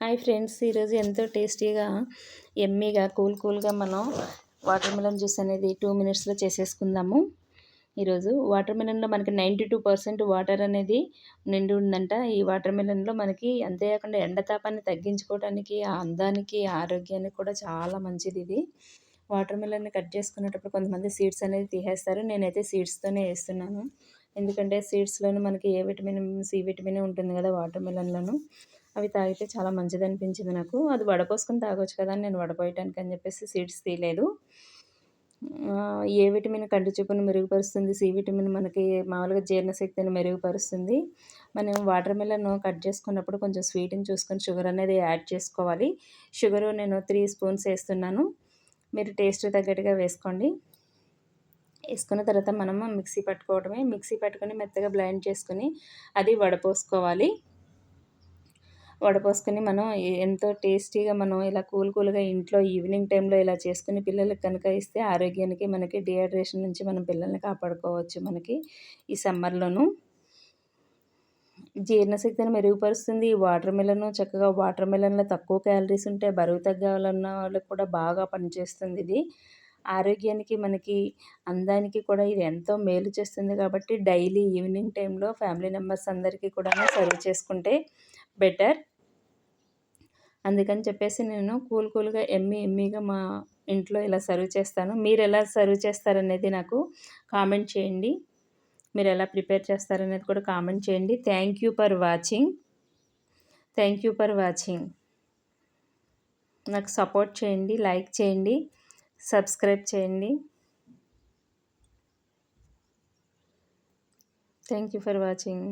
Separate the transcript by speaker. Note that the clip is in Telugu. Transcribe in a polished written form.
Speaker 1: హాయ్ ఫ్రెండ్స్, ఈరోజు ఎంతో టేస్టీగా యమ్మీగా కూల్గా మనం వాటర్ మిలన్ జ్యూస్ అనేది 2 మినిట్స్లో చేసేసుకుందాము. ఈరోజు వాటర్ మిలన్లో మనకి 92% వాటర్ అనేది నిండి ఉందంట. ఈ వాటర్ మిలన్లో మనకి అంతేకాకుండా ఎండతాపాన్ని తగ్గించుకోవడానికి, అందానికి, ఆరోగ్యానికి కూడా చాలా మంచిది ఇది. వాటర్ మిలన్ని కట్ చేసుకునేటప్పుడు కొంతమంది సీడ్స్ అనేది తీసేస్తారు. నేనైతే సీడ్స్తోనే వేస్తున్నాను. ఎందుకంటే సీడ్స్లోనూ మనకి ఏ విటమిన్, సి విటమిన్ ఉంటుంది కదా వాటర్ మిలన్లోను. అవి తాగితే చాలా మంచిదనిపించింది నాకు. అది వడపోసుకొని తాగొచ్చు కదా అని నేను వడపోయటానికి అని చెప్పేసి సీడ్స్ తీయలేదు. ఏ విటమిన్ కంటి చూపును మెరుగుపరుస్తుంది, సి విటమిన్ మనకి మామూలుగా జీర్ణశక్తిని మెరుగుపరుస్తుంది. మనం వాటర్ మిలన్ కట్ చేసుకున్నప్పుడు కొంచెం స్వీట్ని చూసుకొని షుగర్ అనేది యాడ్ చేసుకోవాలి. షుగరు నేను 3 స్పూన్స్ వేస్తున్నాను. మీరు టేస్ట్ తగ్గట్టుగా వేసుకోండి. వేసుకున్న తర్వాత మనము మిక్సీ పట్టుకోవడమే. మిక్సీ పట్టుకొని మెత్తగా బ్లెండ్ చేసుకొని అది వడపోసుకోవాలి. వడపోసుకొని మనం ఎంతో టేస్టీగా మనం ఇలా కూల్గా ఇంట్లో ఈవినింగ్ టైంలో ఇలా చేసుకుని పిల్లలకి కనుక ఇస్తే ఆరోగ్యానికి, మనకి డిహైడ్రేషన్ నుంచి మనం పిల్లల్ని కాపాడుకోవచ్చు. మనకి ఈ సమ్మర్లోను జీర్ణశక్తిని మెరుగుపరుస్తుంది. వాటర్ మిలన్ చక్కగా వాటర్ మిలన్లో తక్కువ క్యాలరీస్ ఉంటాయి. బరువు తగ్గాలన్న వాళ్ళకి కూడా బాగా పనిచేస్తుంది ఇది. ఆరోగ్యానికి, మనకి అందానికి కూడా ఇది ఎంతో మేలు చేస్తుంది. కాబట్టి డైలీ ఈవినింగ్ టైంలో ఫ్యామిలీ మెంబర్స్ అందరికీ కూడా సర్వ్ చేసుకుంటే బెటర్. అందుకని చెప్పేసి నేను కూల్గా యమ్మీగా మా ఇంట్లో ఇలా సర్వ్ చేస్తాను. మీరు ఎలా సర్వ్ చేస్తారనేది నాకు కామెంట్ చేయండి. మీరు ఎలా ప్రిపేర్ చేస్తారనేది కూడా కామెంట్ చేయండి. Thank you for watching. నాకు సపోర్ట్ చేయండి, లైక్ చేయండి, సబ్స్క్రైబ్ చేయండి. Thank you for watching.